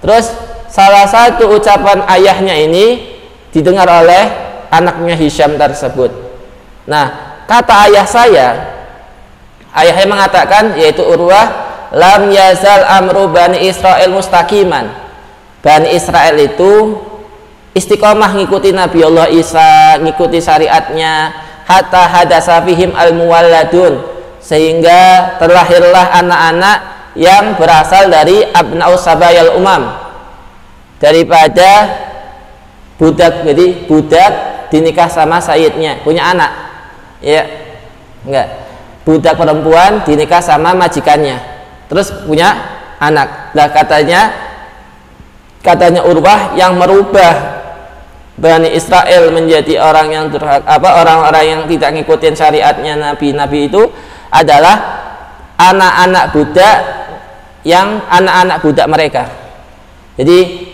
terus salah satu ucapan ayahnya ini didengar oleh anaknya Hisham tersebut. Nah, kata ayahnya mengatakan, yaitu Urwah, lam yazal amru Bani Israel mustaqiman, Bani Israel itu istiqomah ngikuti Nabi Allah Isa, ngikuti syariatnya, hatta hadasa fihim al-muwalladun, sehingga terlahirlah anak-anak yang berasal dari abna'us sabayal umam, daripada budak. Jadi budak dinikah sama sayyidnya, punya anak, ya enggak, budak perempuan dinikah sama majikannya, terus punya anak. Nah, katanya Urwah, yang merubah Bani Israel menjadi orang yang orang-orang yang tidak ngikutin syariatnya nabi-nabi itu adalah anak-anak budak mereka. Jadi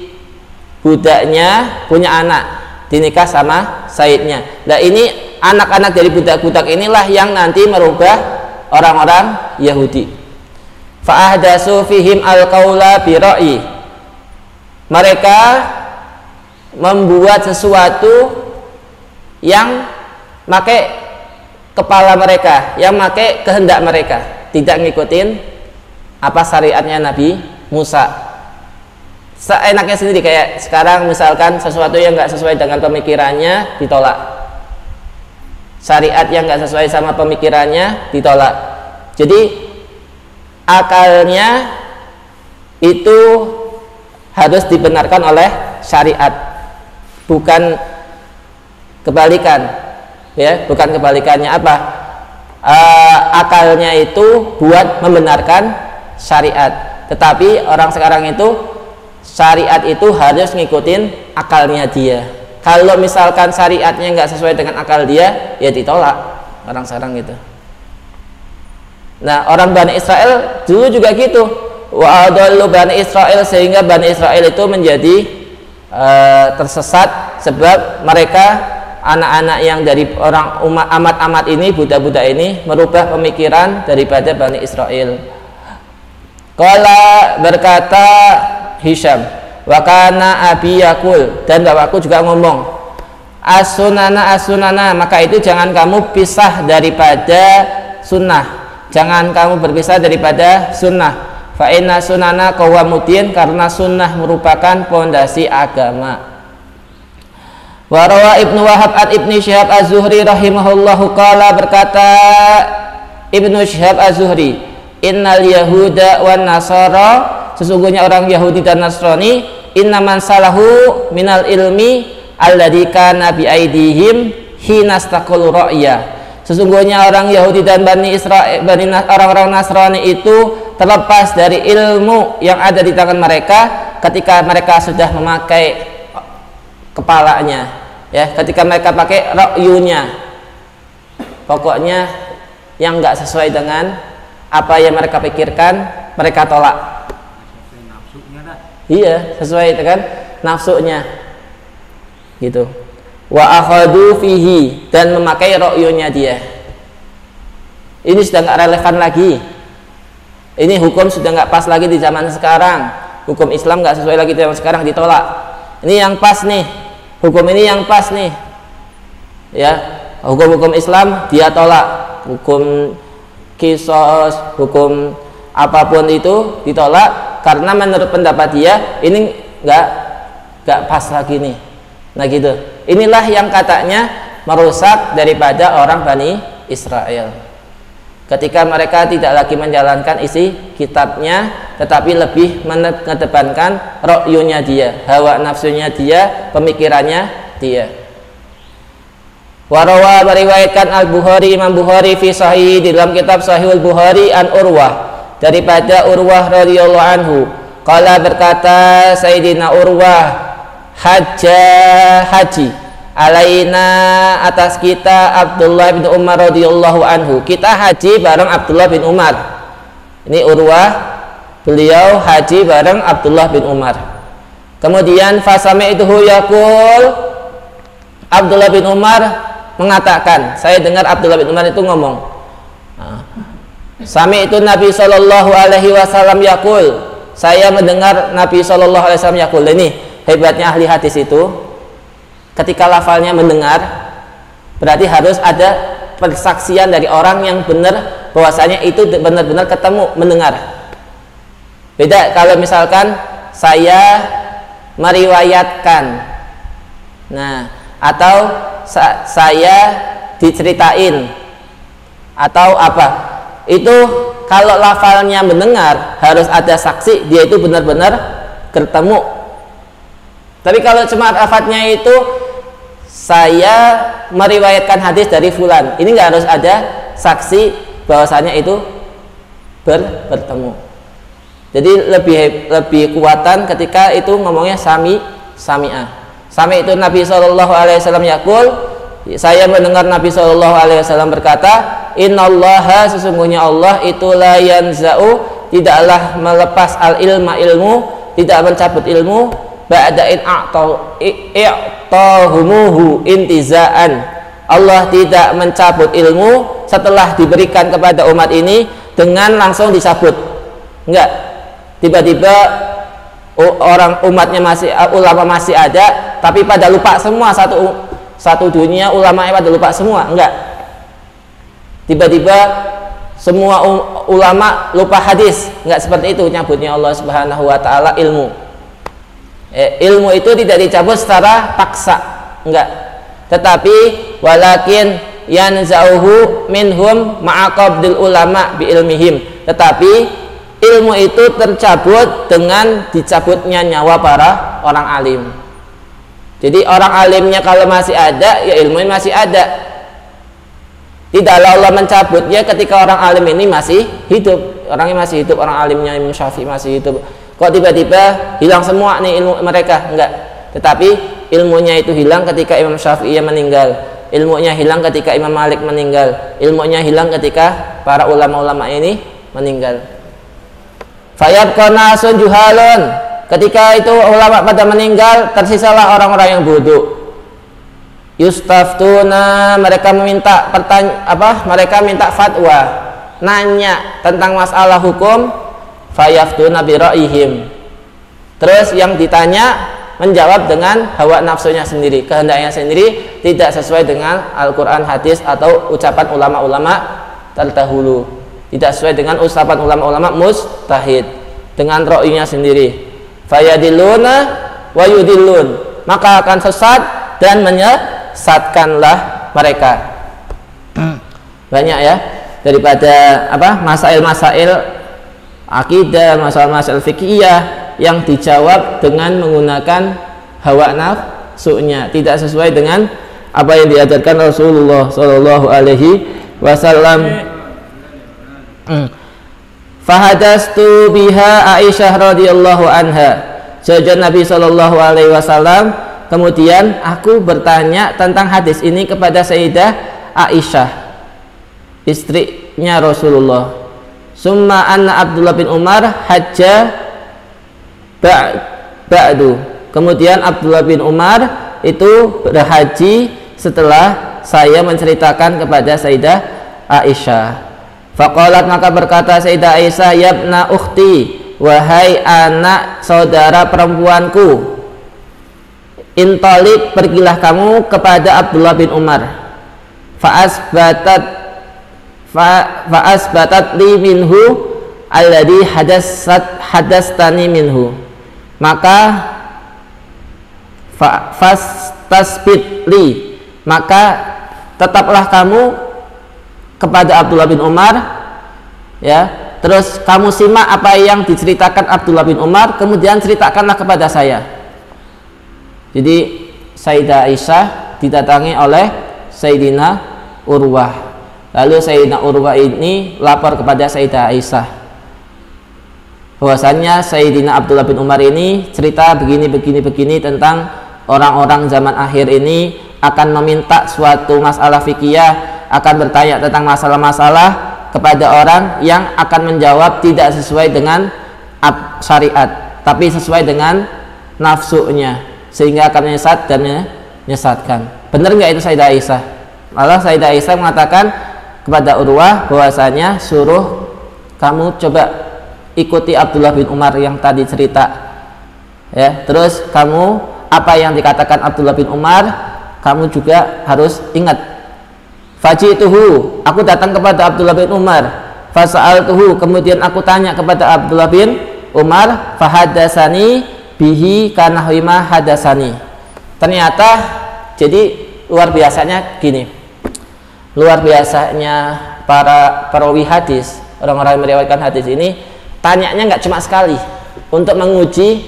budaknya punya anak, dinikah sama sayyidnya. Nah, ini anak-anak dari budak-budak inilah yang nanti merubah orang-orang Yahudi. Fa'ahdasu fihim al-qaula bi-ra'yi, mereka membuat sesuatu yang pakai kepala mereka, yang pakai kehendak mereka, tidak ngikutin apa syariatnya Nabi Musa. Seenaknya sendiri, kayak sekarang misalkan sesuatu yang nggak sesuai dengan pemikirannya ditolak, syariat yang nggak sesuai sama pemikirannya ditolak. Jadi akalnya itu harus dibenarkan oleh syariat, bukan kebalikan, ya, bukan kebalikannya. Apa akalnya itu buat membenarkan syariat, tetapi orang sekarang itu syariat itu harus ngikutin akalnya dia. Kalau misalkan syariatnya nggak sesuai dengan akal dia, ya ditolak orang sekarang gitu. Nah, orang Bani Israel dulu juga gitu. Wa adallu Bani Israel, sehingga Bani Israel itu menjadi tersesat sebab mereka anak-anak yang dari orang amat-amat ini, budak-budak ini merubah pemikiran daripada Bani Israel. Qala, berkata Hisham, wa kana abi yakul, dan bapakku juga ngomong, as-sunana, maka itu jangan kamu pisah daripada sunnah, jangan kamu berpisah daripada sunnah. Fa inna sunana qawamuddin, karena sunnah merupakan pondasi agama. Wa rawa Ibnu Wahab at Ibnu Syihab Az-Zuhri rahimahullahu qala, berkata Ibnu Syihab Az-Zuhri, innal yahuda wan nasara, sesungguhnya orang Yahudi dan Nasrani, innaman salahu minal ilmi alladzi kana bi aidihim hinastaqul ra'ya, sesungguhnya orang Yahudi dan Bani Israel, orang-orang Nasrani itu terlepas dari ilmu yang ada di tangan mereka ketika mereka sudah memakai kepalanya, ya, ketika mereka pakai ra'yunya, Pokoknya yang nggak sesuai dengan apa yang mereka pikirkan, mereka tolak. Iya, sesuai dengan nafsunya. Gitu. Wa akhadu fihi, dan memakai ra'yunya dia. Ini sudah nggak relevan lagi. Ini hukum sudah nggak pas lagi di zaman sekarang. Hukum Islam nggak sesuai lagi di zaman sekarang, ditolak. Ini yang pas nih. Hukum ini yang pas nih. Ya, hukum-hukum Islam dia tolak. Hukum kisos, hukum apapun itu ditolak karena menurut pendapat dia ini nggak pas lagi nih. Nah gitu. Inilah yang katanya merusak daripada orang Bani Israel. Ketika mereka tidak lagi menjalankan isi kitabnya, tetapi lebih mengedepankan ro'yunya dia, hawa nafsunya dia, pemikirannya dia. Warawa meriwayatkan Al-Bukhari, Imam Bukhari fi Sahih, di dalam kitab Sahihul Bukhari, an Urwah, daripada Urwah radhiyallahu anhu. Qala, berkata Sayyidina Urwah, haji alaina, atas kita Abdullah bin Umar radhiyallahu anhu. Kita haji bareng Abdullah bin Umar. Ini Urwah, beliau haji bareng Abdullah bin Umar. Kemudian fasami'tuhu yaqul, Abdullah bin Umar mengatakan, saya dengar Abdullah bin Umar itu ngomong, sami'tu Nabi sallallahu alaihi wasallam yaqul, saya mendengar Nabi sallallahu alaihi wasallam yaqul. Ini hebatnya ahli hadis itu, ketika lafalnya mendengar, berarti harus ada persaksian dari orang yang benar bahwasanya itu benar-benar ketemu mendengar. Beda kalau misalkan saya meriwayatkan, nah, atau saya diceritain, atau apa, itu kalau lafalnya mendengar harus ada saksi dia itu benar-benar ketemu. Tapi kalau cuma lafadznya itu saya meriwayatkan hadis dari fulan, ini nggak harus ada saksi bahwasanya itu bertemu. Jadi lebih kuatan ketika itu ngomongnya sami'ah. Sami itu Nabi sallallahu alaihi wasallam yaqul, saya mendengar Nabi sallallahu alaihi wasallam berkata, innallaha, sesungguhnya Allah itu la yanza'u, tidaklah melepas al ilma, ilmu, tidak mencabut ilmu, ba'da in i'tahumuhu intiza'an. Allah tidak mencabut ilmu setelah diberikan kepada umat ini dengan langsung dicabut. Enggak. Tiba-tiba orang umatnya masih, ulama masih ada, tapi pada lupa semua, satu dunia ulamanya pada lupa semua. Enggak. Tiba-tiba semua ulama lupa hadis. Enggak seperti itu nyabutnya Allah Subhanahu wa taala ilmu. Ilmu itu tidak dicabut secara paksa, enggak. Tetapi walakin yanzauhu minhum ma'aqabdil ulama bi ilmihim. Tetapi ilmu itu tercabut dengan dicabutnya nyawa para orang alim. Jadi orang alimnya kalau masih ada, ya ilmunya masih ada. Tidaklah Allah mencabutnya ketika orang alim ini masih hidup. Orangnya masih hidup, orang alimnya Imam Syafi'i masih hidup. Kok tiba-tiba hilang semua nih ilmu mereka? Enggak. Tetapi ilmunya itu hilang ketika Imam Syafi'i meninggal. Ilmunya hilang ketika Imam Malik meninggal. Ilmunya hilang ketika para ulama-ulama ini meninggal. Fayabqa nasun juhalun, ketika itu ulama pada meninggal, tersisalah orang-orang yang bodoh. Yustaftuna, mereka meminta mereka minta fatwa, nanya tentang masalah hukum. Fayaftuna bi ra'ihim, terus yang ditanya menjawab dengan hawa nafsunya sendiri, kehendaknya sendiri, tidak sesuai dengan Al-Quran, hadis, atau ucapan ulama-ulama terdahulu, tidak sesuai dengan ucapan ulama-ulama mujtahid, dengan ro'ynya sendiri. Fayadilluna wa yudillun, maka akan sesat dan menyesatkanlah mereka. Banyak ya, daripada masail-masail akidah, masail-masail fikihiyah yang dijawab dengan menggunakan hawa nafsunya, tidak sesuai dengan apa yang diajarkan Rasulullah Shallallahu Alaihi Wasallam. Fahadastu biha Aisyah radhiyallahu anha, jajan Nabi Shallallahu Alaihi Wasallam. Kemudian aku bertanya tentang hadis ini kepada Sayyidah Aisyah. istrinya Rasulullah. Summa anna Abdullah bin Umar hajja ba'du. Kemudian Abdullah bin Umar itu berhaji setelah saya menceritakan kepada Sayyidah Aisyah. Faqalat, maka berkata Sayyidah Aisyah, yabna ukhti, wahai anak saudara perempuanku, intalik, pergilah kamu kepada Abdullah bin Umar. Fa'asbatat li minhu alladhi hadastani minhu. Maka fastasbit li, maka tetaplah kamu kepada Abdullah bin Umar, ya, terus kamu simak apa yang diceritakan Abdullah bin Umar, kemudian ceritakanlah kepada saya. Jadi Sayyidah Aisyah didatangi oleh Sayyidina Urwah. Lalu Sayyidina Urwah ini lapor kepada Sayyidah Aisyah bahwasannya Sayyidina Abdullah bin Umar ini cerita begini tentang orang-orang zaman akhir ini akan meminta suatu masalah fikih, akan bertanya tentang masalah-masalah kepada orang yang akan menjawab tidak sesuai dengan syariat, tapi sesuai dengan nafsunya, sehingga akan menyesat dan menyesatkan. Benar nggak itu Sayyidah Aisyah? Malah Sayyidah Aisyah mengatakan kepada Urwah bahwasanya suruh kamu coba ikuti Abdullah bin Umar yang tadi cerita, ya, terus kamu apa yang dikatakan Abdullah bin Umar kamu juga harus ingat. Fajituhu, aku datang kepada Abdullah bin Umar. Fasa'altuhu, kemudian aku tanya kepada Abdullah bin Umar. Fahadasani bihi kanahwima hadasani. Ternyata jadi luar biasanya gini, luar biasanya para perawi hadis, orang-orang yang meriwayatkan hadis ini, tanyanya nggak cuma sekali untuk menguji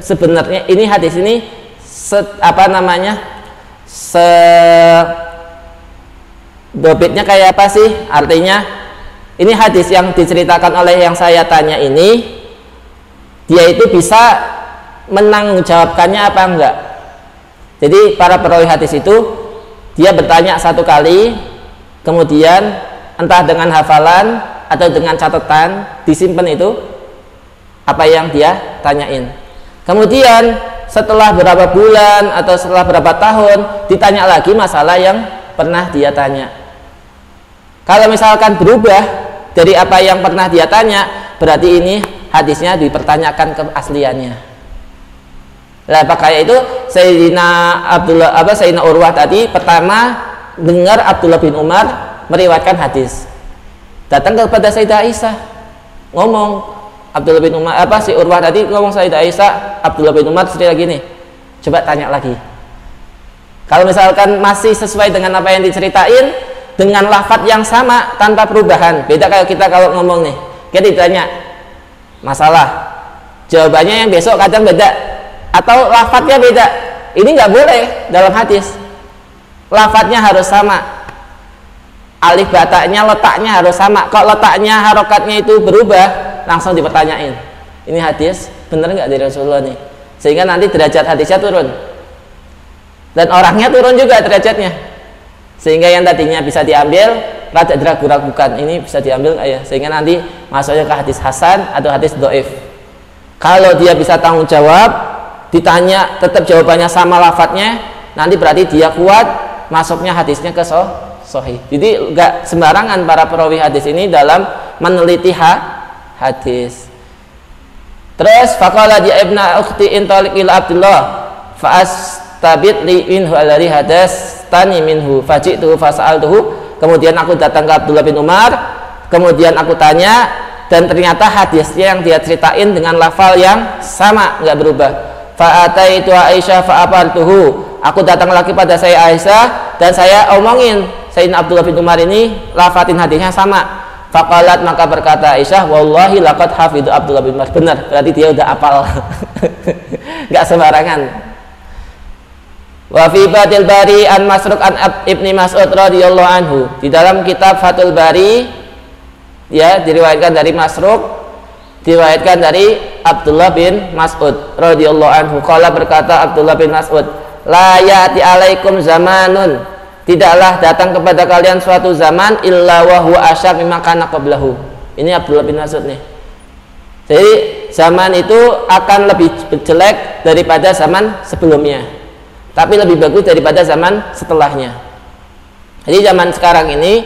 sebenarnya ini hadis ini dobitnya kayak apa sih, artinya ini hadis yang diceritakan oleh yang saya tanya ini dia itu bisa menanggungjawabkannya apa enggak. Jadi para perawi hadis itu dia bertanya satu kali, kemudian entah dengan hafalan atau dengan catatan disimpan itu apa yang dia tanyain. Kemudian setelah berapa bulan atau setelah berapa tahun ditanya lagi masalah yang pernah dia tanya. Kalau misalkan berubah dari apa yang pernah dia tanya, berarti ini hadisnya dipertanyakan keasliannya. Nah, kayak itu Sayyidina Urwah tadi pertama dengar Abdullah bin Umar meriwayatkan hadis, datang kepada Sayyidah Aisyah ngomong, Abdullah bin Umar si Urwah tadi ngomong Sayyidah Aisyah, Abdullah bin Umar cerita gini, coba tanya lagi. Kalau misalkan masih sesuai dengan apa yang diceritain dengan lafadz yang sama tanpa perubahan, beda kayak kita kalau ngomong nih, kita ditanya masalah, jawabannya yang besok kadang beda atau lafadznya beda. Ini nggak boleh dalam hadis, lafadznya harus sama, alif bataknya letaknya harus sama. Kalau letaknya harokatnya itu berubah, langsung dipertanyain, ini hadis bener nggak dari Rasulullah nih, sehingga nanti derajat hadisnya turun dan orangnya turun juga derajatnya, sehingga yang tadinya bisa diambil rada diragu-ragukan, ini bisa diambil nggak ya, sehingga nanti masuknya ke hadis hasan atau hadis dhaif. Kalau dia bisa tanggung jawab, ditanya tetap jawabannya sama lafadznya, nanti berarti dia kuat, masuknya hadisnya ke sahih. Jadi nggak sembarangan para perawi hadis ini dalam meneliti hadis. Terus faqala dia ibna ukhti intalik ila Abdullah tabit li minhu alladhi hadastani minhu faji'tuhu fasa'altuhu. Kemudian aku datang ke Abdullah bin Umar, kemudian aku tanya, dan ternyata hadisnya yang dia ceritain dengan lafal yang sama, nggak berubah. Fa'ataitu Aisyah fa'abartuhu, aku datang lagi pada saya Aisyah dan saya omongin Sayyidina Abdullah bin Umar ini lafatin hadisnya sama. Faqalat, maka berkata Aisyah, wallahi laqad hafidhu Abdullah bin Umar. Benar, berarti dia udah apal. Nggak sembarangan. Wa fi Fathul Bari an Masruq an Ibni Mas'ud radhiyallahu anhu. Di dalam kitab Fathul Bari ya diriwayatkan dari Masruq, diriwayatkan dari Abdullah bin Mas'ud radhiyallahu anhu. Qala, berkata Abdullah bin Mas'ud, la ya'ti alaikum zamanun tidaklah datang kepada kalian suatu zaman illa wa huwa asyar mimma kana qablahu. Ini Abdullah bin Mas'ud nih. Jadi zaman itu akan lebih jelek daripada zaman sebelumnya, tapi lebih bagus daripada zaman setelahnya. Jadi zaman sekarang ini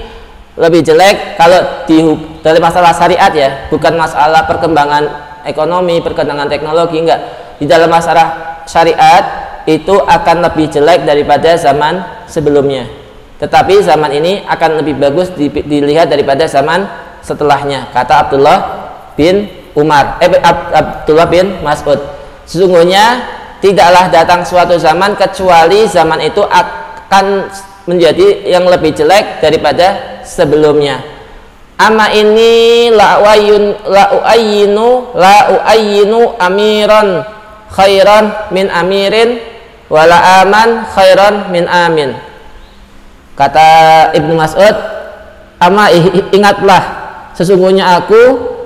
lebih jelek kalau dari masalah syariat ya, bukan masalah perkembangan ekonomi, perkembangan teknologi, enggak. Di dalam masalah syariat itu akan lebih jelek daripada zaman sebelumnya. Tetapi zaman ini akan lebih bagus dilihat daripada zaman setelahnya, kata Abdullah bin Umar, Abdullah bin Mas'ud. Sesungguhnya tidaklah datang suatu zaman kecuali zaman itu akan menjadi yang lebih jelek daripada sebelumnya. Ama ini la uayyinu amiran khairan min amirin wala aman khairan min amin. Kata Ibnu Mas'ud, ama ingatlah, sesungguhnya aku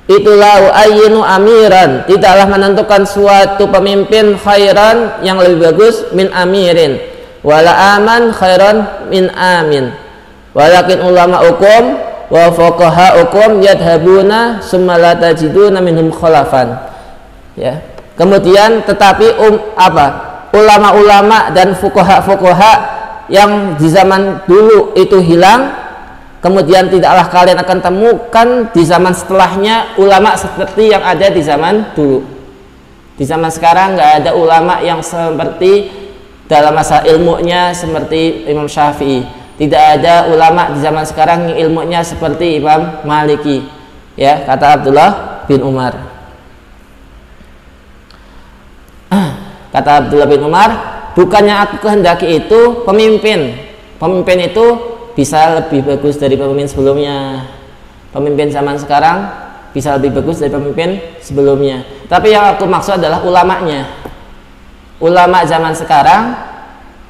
itulah uayyinu amiran, tidaklah menentukan suatu pemimpin khairan yang lebih bagus min amirin, wala aman khairan min amin, walakin ulama hukum wa fuqaha hukum yadhabuna summa la tajiduna minhum khalafan. Ya, kemudian tetapi ulama-ulama dan fuqaha yang di zaman dulu itu hilang, kemudian tidaklah kalian akan temukan di zaman setelahnya ulama seperti yang ada di zaman dulu. Di zaman sekarang nggak ada ulama yang seperti dalam masa ilmunya seperti Imam Syafi'i. Tidak ada ulama di zaman sekarang yang ilmunya seperti Imam Maliki. Ya, kata Abdullah bin Umar. Kata Abdullah bin Umar, bukannya aku kehendaki itu pemimpin itu bisa lebih bagus dari pemimpin sebelumnya. Pemimpin zaman sekarang bisa lebih bagus dari pemimpin sebelumnya. Tapi yang aku maksud adalah ulamanya. Ulama zaman sekarang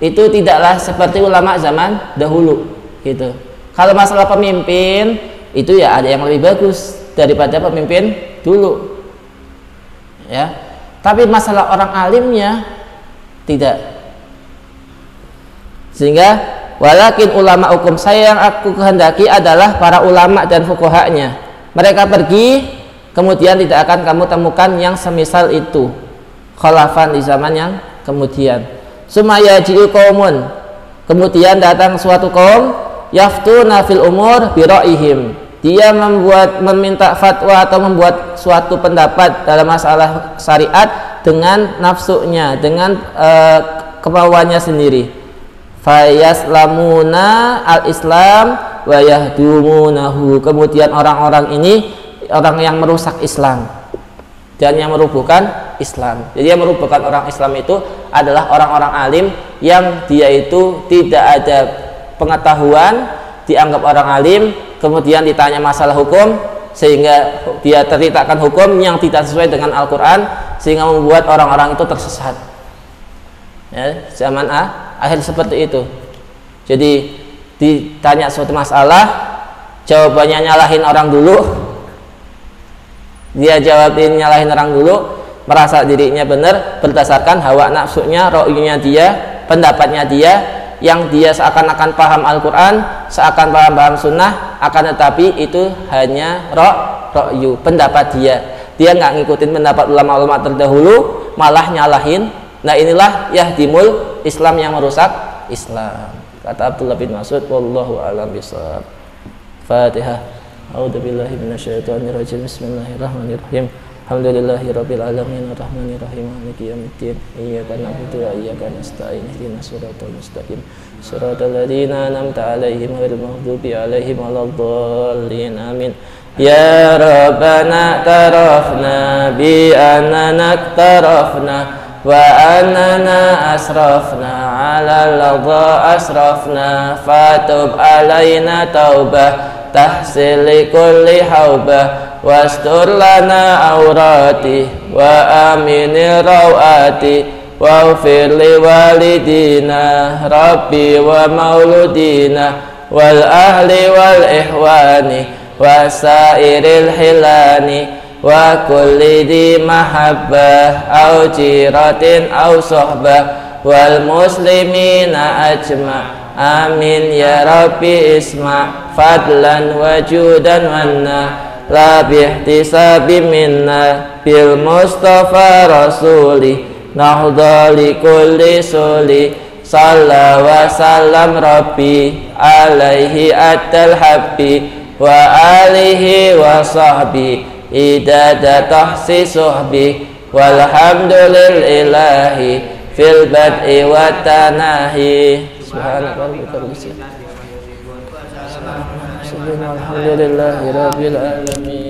itu tidaklah seperti ulama zaman dahulu gitu. Kalau masalah pemimpin itu ya ada yang lebih bagus daripada pemimpin dulu. Ya. Tapi masalah orang alimnya tidak. Sehingga walakin ulama hukum saya yang aku kehendaki adalah para ulama dan fuqahanya. Mereka pergi, kemudian tidak akan kamu temukan yang semisal itu khalafan di zaman yang kemudian. Sumayaji'u qaumun, kemudian datang suatu kaum yaftuna fil umur bi ra'ihim. Dia meminta fatwa atau membuat suatu pendapat dalam masalah syariat dengan nafsunya, dengan kemauannya sendiri. Fayaslamuna al-islam wa yahdumunahu. Kemudian orang-orang ini orang yang merusak Islam dan yang merubuhkan Islam. Jadi yang merubuhkan orang Islam itu adalah orang-orang alim yang dia itu tidak ada pengetahuan, dianggap orang alim, kemudian ditanya masalah hukum sehingga dia terletakkan hukum yang tidak sesuai dengan Al-Quran sehingga membuat orang-orang itu tersesat. Ya, zaman akhir seperti itu. Jadi ditanya suatu masalah, jawabannya nyalahin orang dulu, dia jawabin nyalahin orang dulu, merasa dirinya benar berdasarkan hawa nafsunya, ro'yunya dia, pendapatnya dia, yang dia seakan-akan paham Al-Quran, seakan paham sunnah, akan tetapi itu hanya ro'yu, pendapat dia. Dia nggak ngikutin pendapat ulama-ulama terdahulu, malah nyalahin. Nah inilah yahdimul Islam, yang merusak Islam. Kata Abdullah bin Mas'ud, wallahu a'lam bishawab. Fatihah. A'udzubillahi minasyaitonirrajim. Bismillahirrahmanirrahim. Alhamdulillahirabbil alamin arrahmanir rahim maliki yaumiddin iyyaka na'budu wa iyyaka nasta'in ihdinas siratal mustaqim siratal ladzina an'amta 'alaihim ghairil maghdubi 'alaihim waladdallin amin. Ya Rabbana tarafna bi annana tarafna wa annana asrafna 'ala ladha asrafna fatub 'alaina taubah tahsil kulli haubah wastur lana aurati wa amini rawati wa ufir li walidina rabbi wa mauludina wal ahli wal ihwani wa sairil hilani wa kulli di mahabbah au jiratin au sohbah wal muslimina ajma' amin ya rabbi isma fadlan wajudan wanna la bihtisabi minna bil mustafa rasuli nahdha li kulli suli salla wa sallam rabbi alaihi atal habbi wa alihi wa sahbi idada tahsi suhbi walhamdulillahi fil bad'i wa tanahi subhanallah alhamdulillahi rabbil alamin.